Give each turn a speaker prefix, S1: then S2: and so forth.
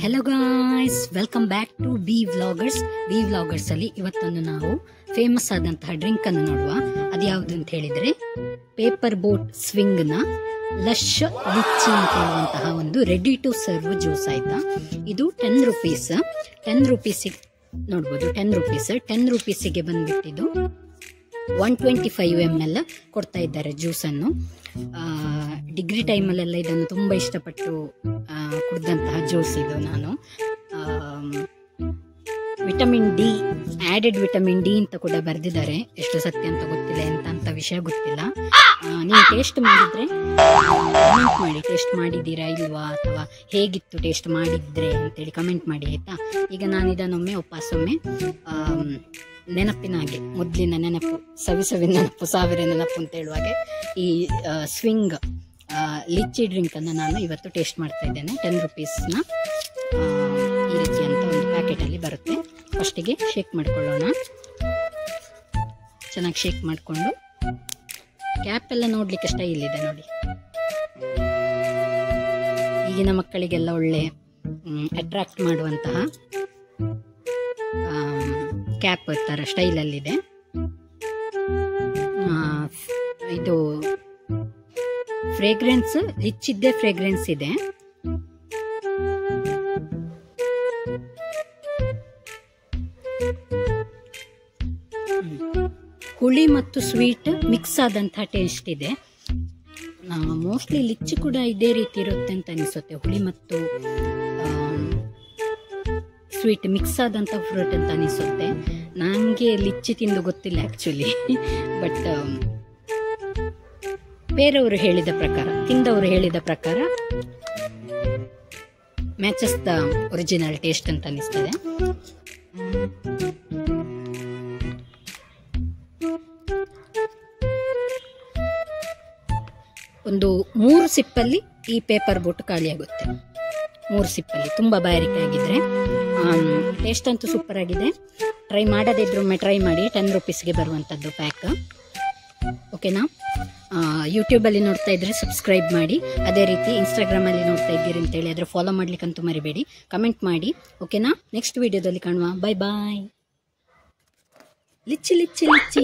S1: Hello guys, welcome back to B vloggers. B vloggers ಅಲ್ಲಿ ಇವತ್ತೊಂದು ನಾವು ಫೇಮಸ್ ಆದಂತಹ ಡ್ರಿಂಕ್ ಅನ್ನು ನೋಡುವ. ಅದ್ಯಾವುದು ಅಂತ ಹೇಳಿದ್ರೆ ಪೇಪರ್ ಬೋಟ್ ಸ್ವಿಂಗ್ ನ ಲಶ್ ಲಿಚ್ಚಿ ಅಂತ ಹೇಳುವಂತಹ ಒಂದು ರೆಡಿ ಟು ಸರ್ವ್ ಜ್ಯೂಸ್ ಆಯ್ತಾ. ಇದು 10 ರೂಪೀಸ್. 10 ರೂಪೀಸಿಗೆ ನೋಡ್ಬೋದು. 10 ರೂಪೀಸಿಗೆ ಬಂದ್ಬಿಟ್ಟಿದ್ದು 125 ml ಕೊಡ್ತಾ ಇದ್ದಾರೆ ಜ್ಯೂಸನ್ನು. ಡಿಗ್ರಿ ಟೈಮಲ್ಲೆಲ್ಲ ಇದನ್ನು ತುಂಬ ಇಷ್ಟಪಟ್ಟು ಕುಡಿದಂತಹ ಜ್ಯೂಸ್ ಇದು. ನಾನು vitamin D, added vitamin D ಅಂತ ಕೂಡ ಬರೆದಿದ್ದಾರೆ. ಎಷ್ಟು ಸತ್ಯ ಅಂತ ಗೊತ್ತಿಲ್ಲ, ಅಂತ ವಿಷಯ ಗೊತ್ತಿಲ್ಲ. ನೀವು ಟೇಸ್ಟ್ ಮಾಡಿದರೆ ಕಮೆಂಟ್ ಮಾಡಿ, ಟೇಸ್ಟ್ ಮಾಡಿದ್ದೀರಾ ಇಲ್ವಾ, ಅಥವಾ ಹೇಗಿತ್ತು ಟೇಸ್ಟ್ ಮಾಡಿದ್ರೆ ಅಂತೇಳಿ ಕಮೆಂಟ್ ಮಾಡಿ ಆಯಿತಾ. ಈಗ ನಾನು ಇದನ್ನೊಮ್ಮೆ ಒಪ್ಪಾಸೊಮ್ಮೆ ನೆನಪಿನ ಹಾಗೆ, ಮೊದಲಿನ ನೆನಪು, ಸವಿಸವಿನ ನೆನಪು, ಸಾವಿರ ನೆನಪು ಅಂತ ಹೇಳುವಾಗೆ ಈ ಸ್ವಿಂಗ್ ಲಿಚ್ಚಿ ಡ್ರಿಂಕನ್ನು ನಾನು ಇವತ್ತು ಟೇಸ್ಟ್ ಮಾಡ್ತಾ ಇದ್ದೇನೆ. 10 ರೂಪೀಸ್ನ ಈ ರೀತಿಯಂತ ಒಂದು ಪ್ಯಾಕೆಟಲ್ಲಿ ಬರುತ್ತೆ. ಫಸ್ಟಿಗೆ ಶೇಕ್ ಮಾಡ್ಕೊಳ್ಳೋಣ. ಚೆನ್ನಾಗಿ ಶೇಕ್ ಮಾಡಿಕೊಂಡು, ಕ್ಯಾಪ್ ಎಲ್ಲ ನೋಡ್ಲಿಕ್ಕೆ ಸ್ಟೈಲ್ ಇದೆ ನೋಡಿ. ಈಗಿನ ಮಕ್ಕಳಿಗೆಲ್ಲ ಒಳ್ಳೆ ಅಟ್ರಾಕ್ಟ್ ಮಾಡುವಂತಹ ಕ್ಯಾಪ್ ಥರ ಸ್ಟೈಲಲ್ಲಿದೆ. ಇದು ಫ್ರೇಗ್ರೆನ್ಸ್ ಲಿಚ್ಚಿದ್ದೇ ಫ್ರೇಗ್ರೆನ್ಸ್ ಇದೆ. ಹುಳಿ ಮತ್ತು ಸ್ವೀಟ್ ಮಿಕ್ಸ್ ಆದಂತಹ ಟೇಸ್ಟ್ ಇದೆ. ಮೋಸ್ಟ್ಲಿ ಲಿಚ್ಚಿ ಕೂಡ ಇದೇ ರೀತಿ ಇರುತ್ತೆ ಅಂತ ಅನಿಸುತ್ತೆ. ಹುಳಿ ಮತ್ತು ಸ್ವೀಟ್ ಮಿಕ್ಸ್ ಆದಂಥ ಫ್ರೂಟ್ ಅಂತ ಅನಿಸುತ್ತೆ. ನನಗೆ ಲಿಚ್ಚಿ ತಿಂದು ಗೊತ್ತಿಲ್ಲ ಆ್ಯಕ್ಚುಲಿ, ಬಟ್ ಬೇರೆಯವರು ಹೇಳಿದ ಪ್ರಕಾರ, ತಿಂದವರು ಹೇಳಿದ ಪ್ರಕಾರ ಮ್ಯಾಚಸ್ ದ ಒರಿಜಿನಲ್ ಟೇಸ್ಟ್ ಅಂತ ಅನಿಸ್ತದೆ. ಒಂದು 3 ಸಿಪ್ಪಲ್ಲಿ ಈ ಪೇಪರ್ ಬೋಟ್ ಖಾಲಿಯಾಗುತ್ತೆ. 3 ಸಿಪ್ಪಲ್ಲಿ. ತುಂಬ ಬಾಯಾರಿಕೆ ಆಗಿದ್ರೆ ಟೇಸ್ಟ್ ಅಂತೂ ಸೂಪರ್ ಆಗಿದೆ. ಟ್ರೈ ಮಾಡದಿದ್ರು ಒಮ್ಮೆ ಟ್ರೈ ಮಾಡಿ. 10 ರೂಪೀಸ್ಗೆ ಬರುವಂಥದ್ದು ಪ್ಯಾಕ್. ಓಕೆನಾ? ಯೂಟ್ಯೂಬಲ್ಲಿ ನೋಡ್ತಾ ಇದ್ರೆ ಸಬ್ಸ್ಕ್ರೈಬ್ ಮಾಡಿ. ಅದೇ ರೀತಿ ಇನ್ಸ್ಟಾಗ್ರಾಮಲ್ಲಿ ನೋಡ್ತಾ ಇದ್ದೀರಿ ಅಂತೇಳಿ ಆದರೆ ಫಾಲೋ ಮಾಡ್ಲಿಕ್ಕಂತೂ ಮರಿಬೇಡಿ. ಕಮೆಂಟ್ ಮಾಡಿ. ಓಕೆನಾ? ನೆಕ್ಸ್ಟ್ ವಿಡಿಯೋದಲ್ಲಿ ಕಾಣುವ. Bye bye. Lychee lychee lychee.